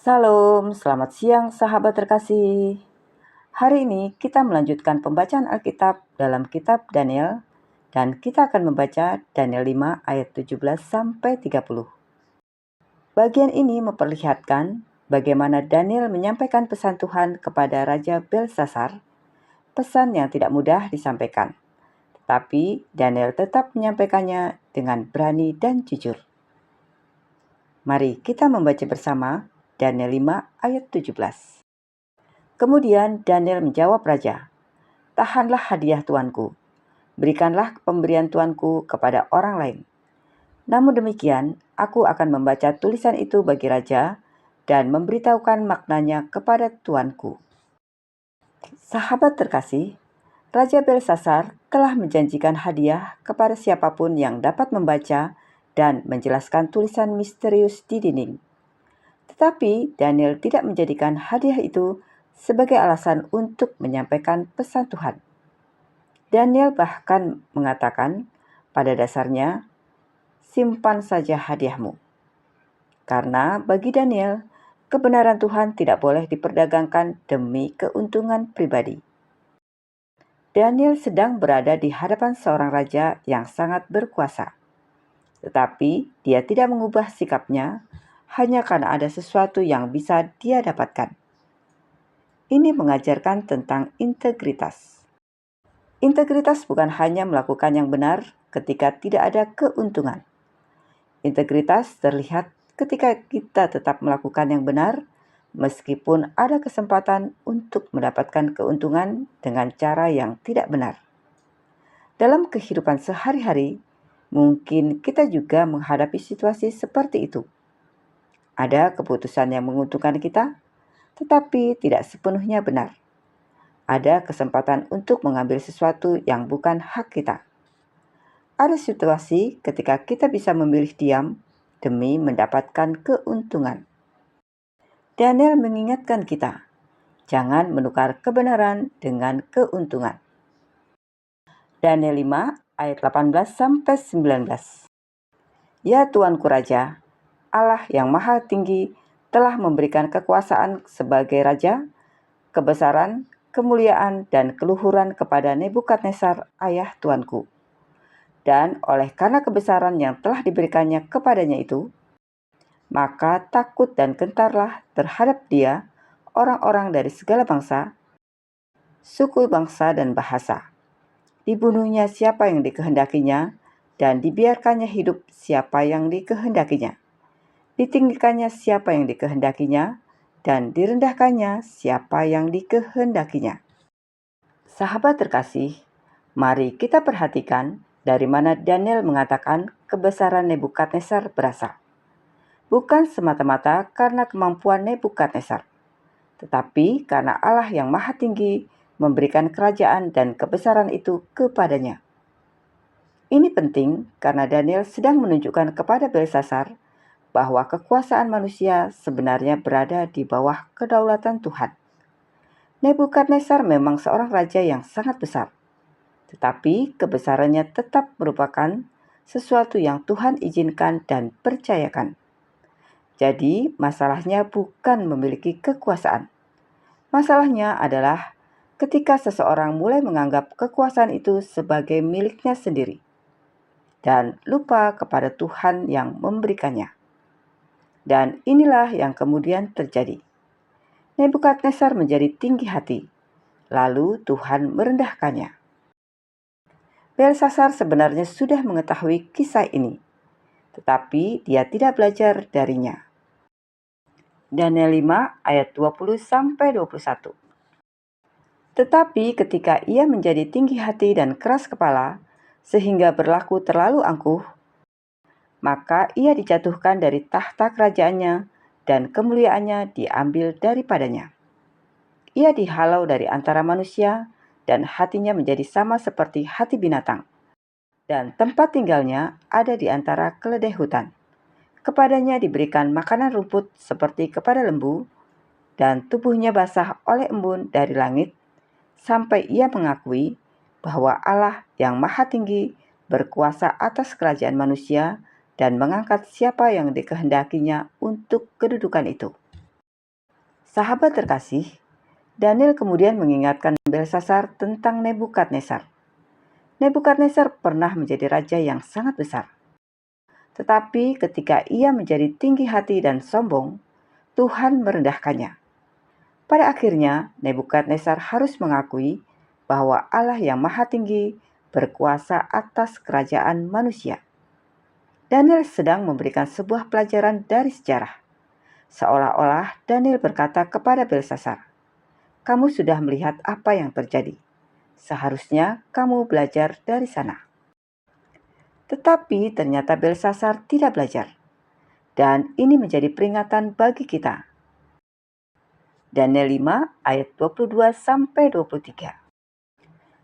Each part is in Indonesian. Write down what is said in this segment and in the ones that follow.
Salam, selamat siang sahabat terkasih. Hari ini kita melanjutkan pembacaan Alkitab dalam kitab Daniel dan kita akan membaca Daniel 5 ayat 17 sampai 30. Bagian ini memperlihatkan bagaimana Daniel menyampaikan pesan Tuhan kepada Raja Belsasar, pesan yang tidak mudah disampaikan. Tapi Daniel tetap menyampaikannya dengan berani dan jujur. Mari kita membaca bersama Daniel 5 ayat 17. Kemudian Daniel menjawab raja, "Tahanlah hadiah tuanku, berikanlah pemberian tuanku kepada orang lain. Namun demikian, aku akan membaca tulisan itu bagi raja dan memberitahukan maknanya kepada tuanku." Sahabat terkasih, Raja Belsasar telah menjanjikan hadiah kepada siapapun yang dapat membaca dan menjelaskan tulisan misterius di dinding. Tetapi Daniel tidak menjadikan hadiah itu sebagai alasan untuk menyampaikan pesan Tuhan. Daniel bahkan mengatakan, pada dasarnya, simpan saja hadiahmu. Karena bagi Daniel, kebenaran Tuhan tidak boleh diperdagangkan demi keuntungan pribadi. Daniel sedang berada di hadapan seorang raja yang sangat berkuasa. Tetapi dia tidak mengubah sikapnya hanya karena ada sesuatu yang bisa dia dapatkan. Ini mengajarkan tentang integritas. Integritas bukan hanya melakukan yang benar ketika tidak ada keuntungan. Integritas terlihat ketika kita tetap melakukan yang benar meskipun ada kesempatan untuk mendapatkan keuntungan dengan cara yang tidak benar. Dalam kehidupan sehari-hari, mungkin kita juga menghadapi situasi seperti itu. Ada keputusan yang menguntungkan kita, tetapi tidak sepenuhnya benar. Ada kesempatan untuk mengambil sesuatu yang bukan hak kita. Ada situasi ketika kita bisa memilih diam demi mendapatkan keuntungan. Daniel mengingatkan kita, jangan menukar kebenaran dengan keuntungan. Daniel 5 ayat 18-19. Ya Tuanku Raja, Allah yang Maha Tinggi telah memberikan kekuasaan sebagai Raja, kebesaran, kemuliaan, dan keluhuran kepada Nebukadnezar ayah Tuanku. Dan oleh karena kebesaran yang telah diberikannya kepadanya itu, maka takut dan gentarlah terhadap dia orang-orang dari segala bangsa, suku bangsa dan bahasa. Dibunuhnya siapa yang dikehendakinya, dan dibiarkannya hidup siapa yang dikehendakinya. Ditinggikannya siapa yang dikehendakinya, dan direndahkannya siapa yang dikehendakinya. Sahabat terkasih, mari kita perhatikan dari mana Daniel mengatakan kebesaran Nebukadnezar berasal. Bukan semata-mata karena kemampuan Nebukadnezar, tetapi karena Allah yang Maha Tinggi memberikan kerajaan dan kebesaran itu kepadanya. Ini penting karena Daniel sedang menunjukkan kepada Belsasar bahwa kekuasaan manusia sebenarnya berada di bawah kedaulatan Tuhan. Nebukadnezar memang seorang raja yang sangat besar, tetapi kebesarannya tetap merupakan sesuatu yang Tuhan izinkan dan percayakan. Jadi, masalahnya bukan memiliki kekuasaan. Masalahnya adalah ketika seseorang mulai menganggap kekuasaan itu sebagai miliknya sendiri dan lupa kepada Tuhan yang memberikannya. Dan inilah yang kemudian terjadi. Nebukadnezar menjadi tinggi hati, lalu Tuhan merendahkannya. Belsasar sebenarnya sudah mengetahui kisah ini, tetapi dia tidak belajar darinya. Daniel 5 ayat 20-21. Tetapi ketika ia menjadi tinggi hati dan keras kepala, sehingga berlaku terlalu angkuh, maka ia dijatuhkan dari tahta kerajaannya dan kemuliaannya diambil daripadanya. Ia dihalau dari antara manusia dan hatinya menjadi sama seperti hati binatang. Dan tempat tinggalnya ada di antara keledai hutan. Kepadanya diberikan makanan rumput seperti kepada lembu, dan tubuhnya basah oleh embun dari langit, sampai ia mengakui bahwa Allah yang Maha Tinggi berkuasa atas kerajaan manusia dan mengangkat siapa yang dikehendakinya untuk kedudukan itu. Sahabat terkasih, Daniel kemudian mengingatkan Belsasar tentang Nebukadnezar. Nebukadnezar pernah menjadi raja yang sangat besar. Tetapi ketika ia menjadi tinggi hati dan sombong, Tuhan merendahkannya. Pada akhirnya, Nebukadnezar harus mengakui bahwa Allah yang Maha Tinggi berkuasa atas kerajaan manusia. Daniel sedang memberikan sebuah pelajaran dari sejarah. Seolah-olah Daniel berkata kepada Belsasar, "Kamu sudah melihat apa yang terjadi. Seharusnya kamu belajar dari sana." Tetapi ternyata Belsasar tidak belajar. Dan ini menjadi peringatan bagi kita. Daniel 5 ayat 22-23.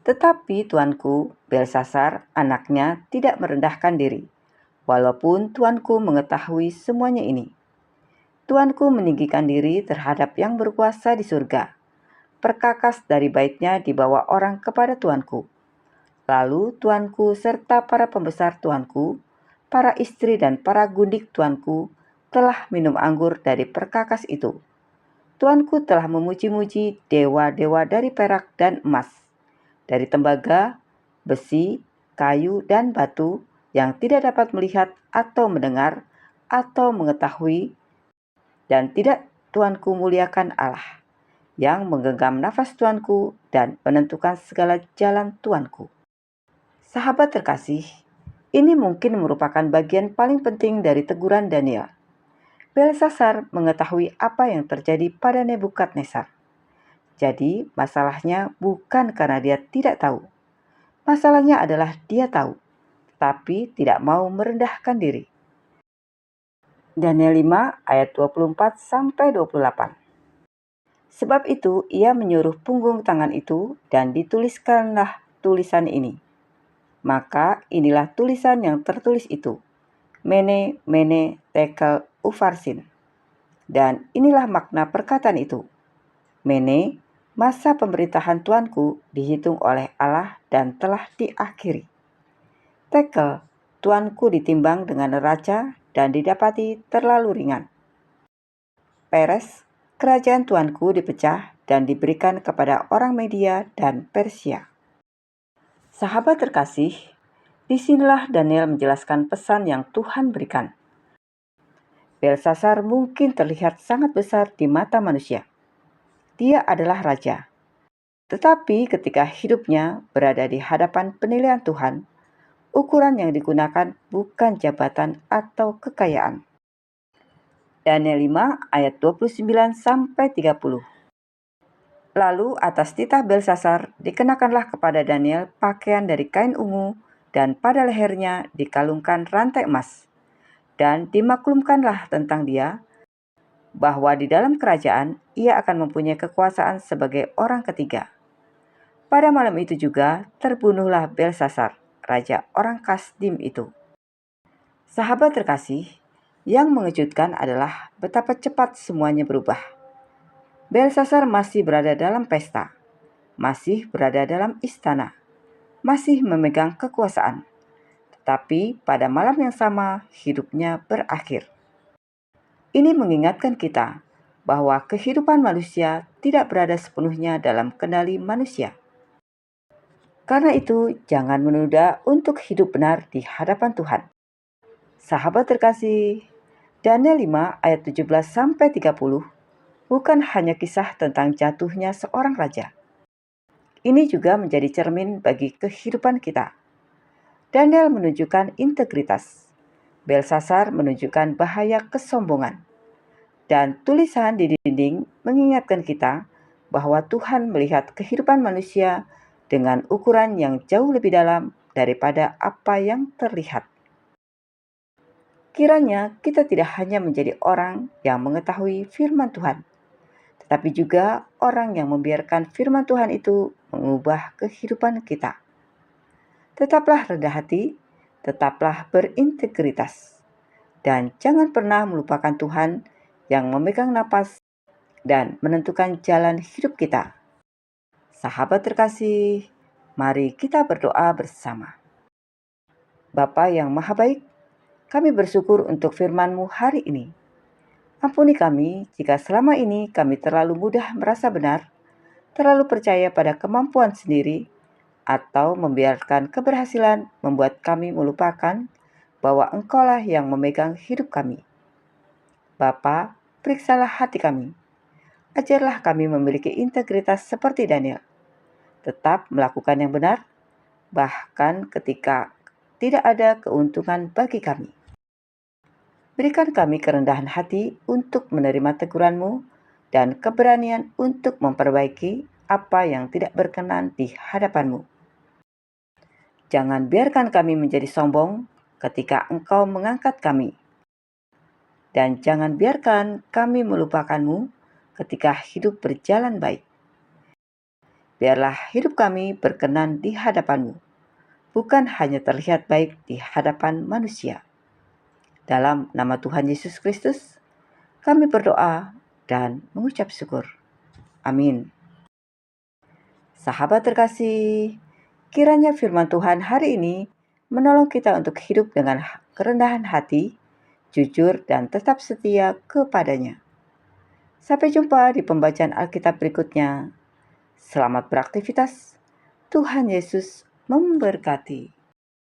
Tetapi tuanku Belsasar, anaknya, tidak merendahkan diri, walaupun tuanku mengetahui semuanya ini. Tuanku meninggikan diri terhadap yang berkuasa di surga. Perkakas dari baitnya dibawa orang kepada tuanku. Lalu tuanku serta para pembesar tuanku, para istri dan para gundik tuanku telah minum anggur dari perkakas itu. Tuanku telah memuji-muji dewa-dewa dari perak dan emas, dari tembaga, besi, kayu, dan batu yang tidak dapat melihat atau mendengar atau mengetahui, dan tidak tuanku muliakan Allah, yang menggenggam nafas tuanku dan menentukan segala jalan tuanku. Sahabat terkasih, ini mungkin merupakan bagian paling penting dari teguran Daniel. Belsasar mengetahui apa yang terjadi pada Nebukadnezar. Jadi, masalahnya bukan karena dia tidak tahu. Masalahnya adalah dia tahu, tapi tidak mau merendahkan diri. Daniel 5 ayat 24-28. Sebab itu ia menyuruh punggung tangan itu dan dituliskanlah tulisan ini. Maka inilah tulisan yang tertulis itu. Mene, mene, tekel, ufarsin. Dan inilah makna perkataan itu. Mene, masa pemerintahan tuanku dihitung oleh Allah dan telah diakhiri. Tekel, tuanku ditimbang dengan neraca dan didapati terlalu ringan. Peres, kerajaan tuanku dipecah dan diberikan kepada orang Media dan Persia. Sahabat terkasih, disinilah Daniel menjelaskan pesan yang Tuhan berikan. Belsasar mungkin terlihat sangat besar di mata manusia. Dia adalah raja. Tetapi ketika hidupnya berada di hadapan penilaian Tuhan, ukuran yang digunakan bukan jabatan atau kekayaan. Daniel 5 ayat 29-30. Lalu atas titah Belsasar dikenakanlah kepada Daniel pakaian dari kain ungu dan pada lehernya dikalungkan rantai emas. Dan dimaklumkanlah tentang dia bahwa di dalam kerajaan ia akan mempunyai kekuasaan sebagai orang ketiga. Pada malam itu juga terbunuhlah Belsasar, raja orang Kasdim itu. Sahabat terkasih, yang mengejutkan adalah betapa cepat semuanya berubah. Belsasar masih berada dalam pesta, masih berada dalam istana, masih memegang kekuasaan. Tetapi pada malam yang sama hidupnya berakhir. Ini mengingatkan kita bahwa kehidupan manusia tidak berada sepenuhnya dalam kendali manusia. Karena itu, jangan menunda untuk hidup benar di hadapan Tuhan. Sahabat terkasih, Daniel 5 ayat 17-30 bukan hanya kisah tentang jatuhnya seorang raja. Ini juga menjadi cermin bagi kehidupan kita. Daniel menunjukkan integritas. Belsasar menunjukkan bahaya kesombongan. Dan tulisan di dinding mengingatkan kita bahwa Tuhan melihat kehidupan manusia dengan ukuran yang jauh lebih dalam daripada apa yang terlihat. Kiranya kita tidak hanya menjadi orang yang mengetahui firman Tuhan, tetapi juga orang yang membiarkan firman Tuhan itu mengubah kehidupan kita. Tetaplah rendah hati, tetaplah berintegritas, dan jangan pernah melupakan Tuhan yang memegang napas dan menentukan jalan hidup kita. Sahabat terkasih, mari kita berdoa bersama. Bapa yang Maha Baik, kami bersyukur untuk firman-Mu hari ini. Ampuni kami jika selama ini kami terlalu mudah merasa benar, terlalu percaya pada kemampuan sendiri, atau membiarkan keberhasilan membuat kami melupakan bahwa Engkaulah yang memegang hidup kami. Bapa, periksalah hati kami. Ajarlah kami memiliki integritas seperti Daniel, tetap melakukan yang benar, bahkan ketika tidak ada keuntungan bagi kami. Berikan kami kerendahan hati untuk menerima teguran-Mu dan keberanian untuk memperbaiki apa yang tidak berkenan di hadapan-Mu. Jangan biarkan kami menjadi sombong ketika Engkau mengangkat kami. Dan jangan biarkan kami melupakan-Mu ketika hidup berjalan baik. Biarlah hidup kami berkenan di hadapan-Mu, bukan hanya terlihat baik di hadapan manusia. Dalam nama Tuhan Yesus Kristus, kami berdoa dan mengucap syukur. Amin. Sahabat terkasih, kiranya firman Tuhan hari ini menolong kita untuk hidup dengan kerendahan hati, jujur, dan tetap setia kepadanya. Sampai jumpa di pembacaan Alkitab berikutnya. Selamat beraktivitas. Tuhan Yesus memberkati.